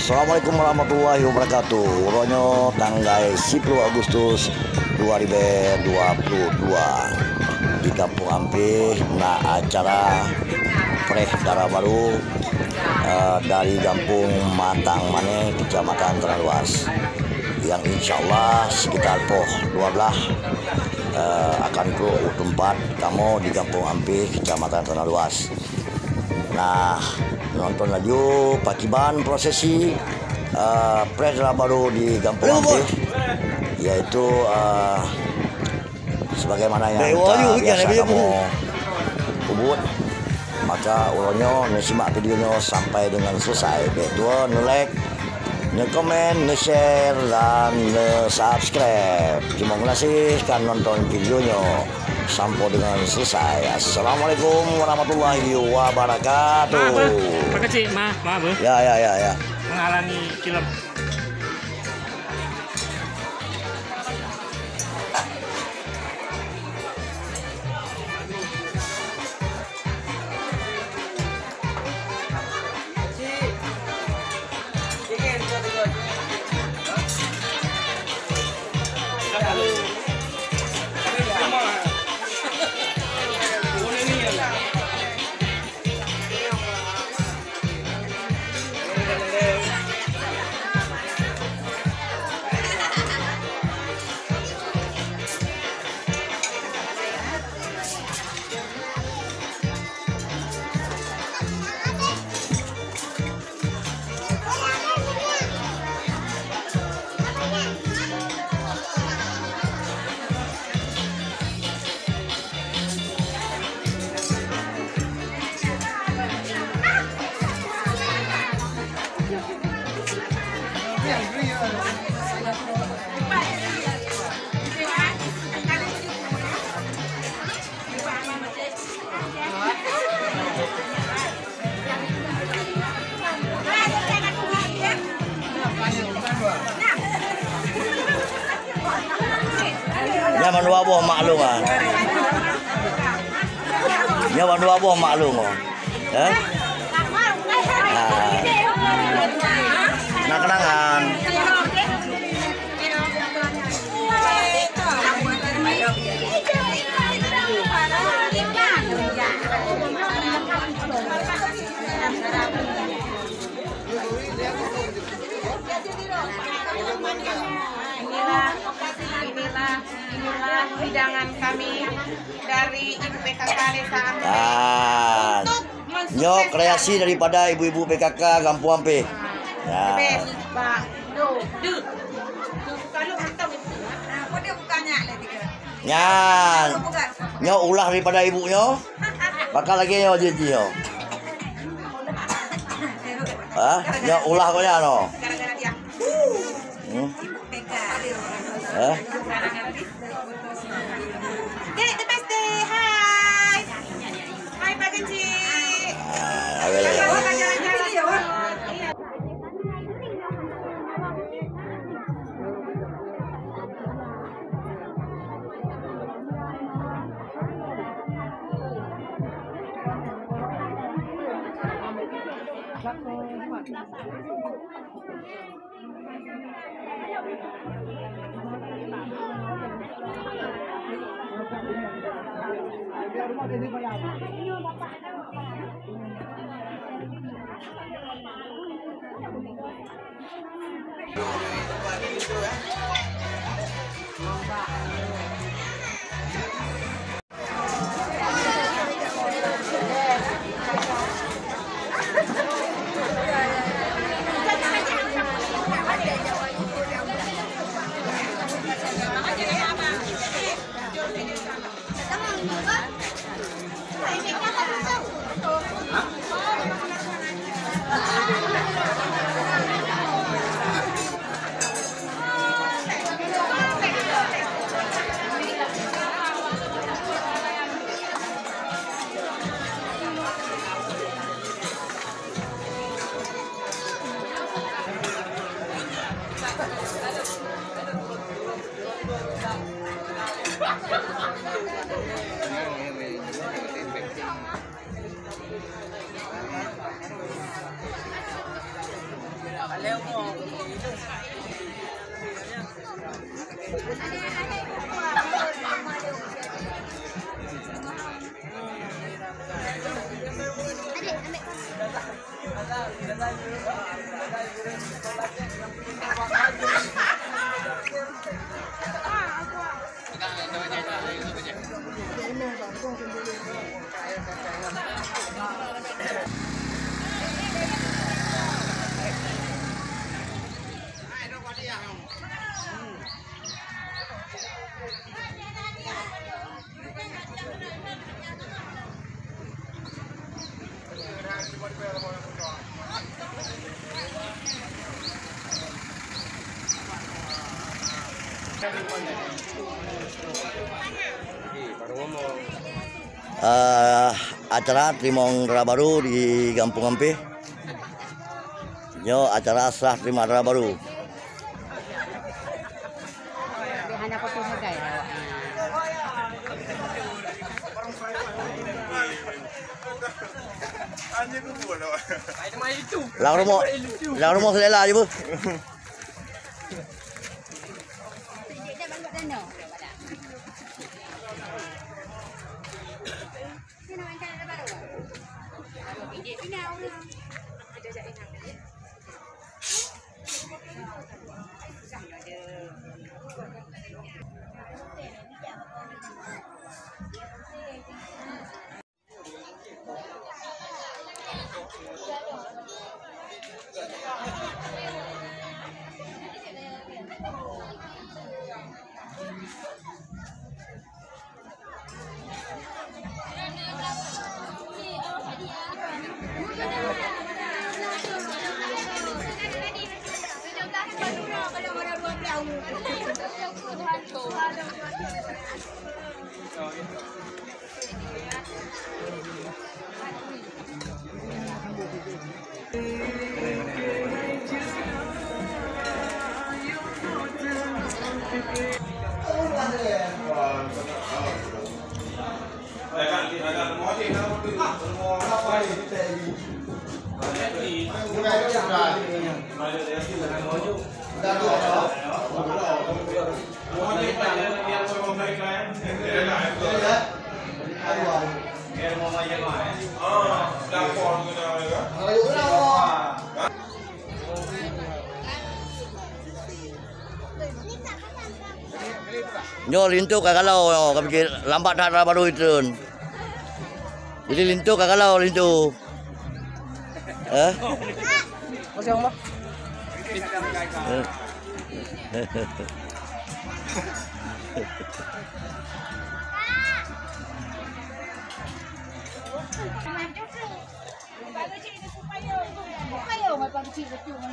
Assalamualaikum warahmatullahi wabarakatuh. Ronyo tanggal 10 Agustus 2022 di Kampung Ampih na acara Preh Dara Baru dari Kampung Matang Mane, Kecamatan Tanaluas, yang insya Allah sekitar 12 akan ke tempat kamu di Kampung Ampih, Kecamatan Tanaluas. Nah, nonton lagi pakiban prosesi Preh Dara Baru di Kampung Ampih, yaitu sebagaimana yang kita biasa kamu ubud. Maka ulonyo nesimak videonya sampai dengan selesai. Betul, like, komen, share, dan subscribe. Terima kasih kan nonton videonya sampai dengan selesai. Assalamualaikum warahmatullahi wabarakatuh. Pak kecil, maaf bu. Ya. Menghalangi film. Nyaman dua buah maklum kan? Nyaman dua buah maklum kan? Nah kenangan. Inilah hidangan kami dari Ibu PKK Desa Ampih. Nyok kreasi daripada ibu-ibu PKK Kampung Ampih. Ya. Nyan. Nyok ulah daripada ibunya. Bakal lagi nyok jadi nyok. Nyok ulah kau ya no. Gara-gara dia. Dek, the best day. Hai. Hai Pak Kecil. Hah? Acara Trimong Rara Baru di Kampung Ampih. Yo acara serah terima Rara Baru. Lang mo sila aja bu. Nyo lintu kagalau kapikir lambat Rara Baru itu. Jadi lintu kagalau lintu. Kosong mo.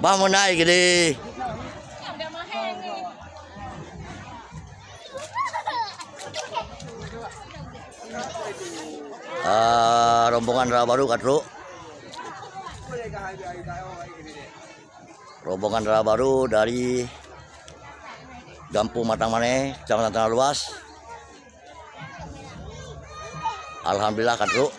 Bang mau naik gede. Rombongan Rara Baru Katru. Rombongan Rara Baru dari Gampung Matang Maneh, Kecamatan Tanah Luas. Alhamdulillah Katru.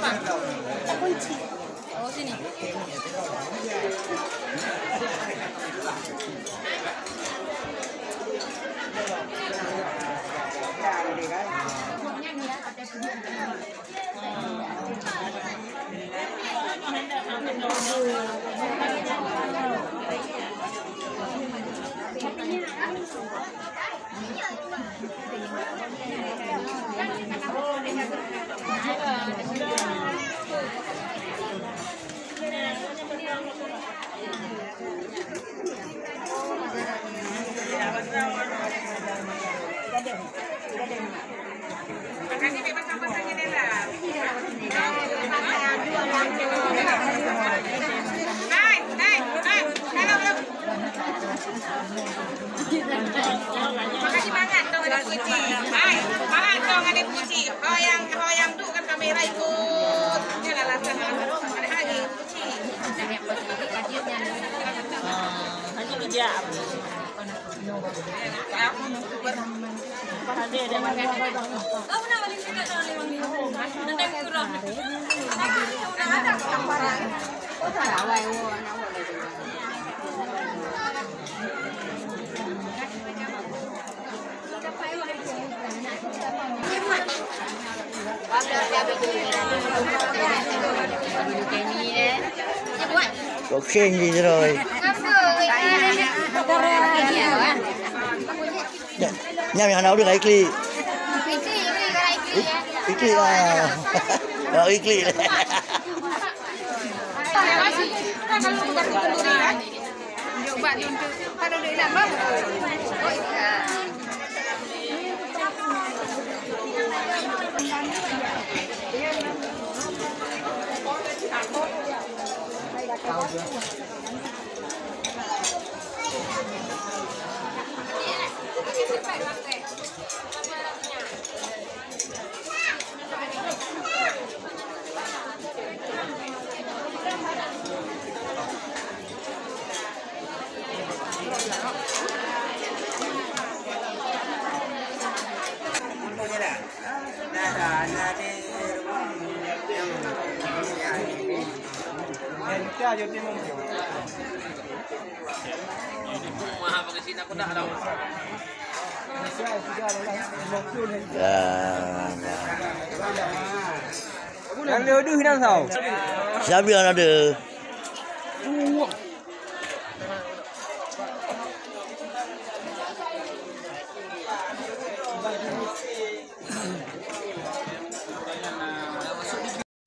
Kunci. Oh sini. Makanya bebas sama-sama Nela. Makasih banget dong ada puji. Hai, banget dong ada puji. Hoyang tuh kan kamera ikut. Jangan alasan ada lagi puji. Hanya bijak. Có khen gì rồi. Nhằm nhà nào được ấy kli. Ikli à. Đó ikli đấy. Yang leuh nang tau. Siapa yang ada?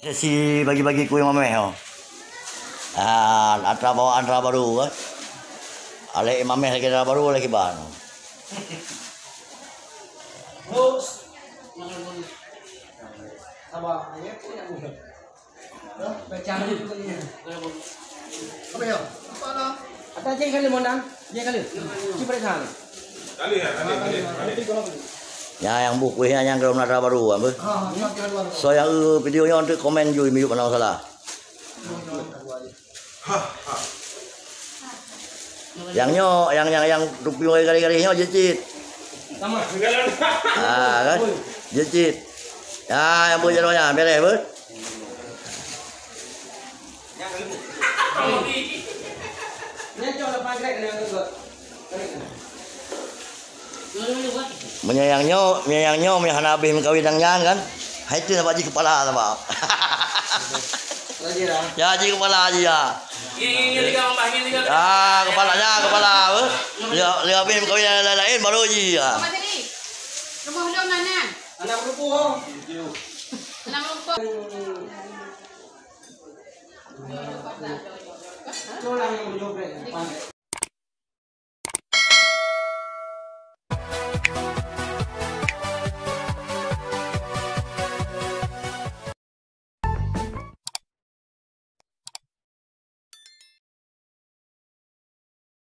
Si bagi-bagi kue mameh oh. Antara bawa antara baru kan. Ale mameh lagi antara baru lagi ban. Ata je kali mondang, je kali. Cipre sang. Kali. Ya yang bukunya yang kalau antara baru kan. So yang videonya untuk komen juga minggu mana salah. Yang rupiah kali-kalinya jecit. Sama. Kan? Jecit. Ya, yang boleh jalannya, beres, ber. Nya jo lepas grek nang go. Menyayangnya, habis kawin yang kan. Hai tu nak bagi kepala sama. Lagi dah. Ya, ji kepala aja ya. Kepalanya kepala. Dia habis kawin yang lain baru ji ya. Rumah udah mana? Anak rupuh. Anak rumput. Colang yang jogrek.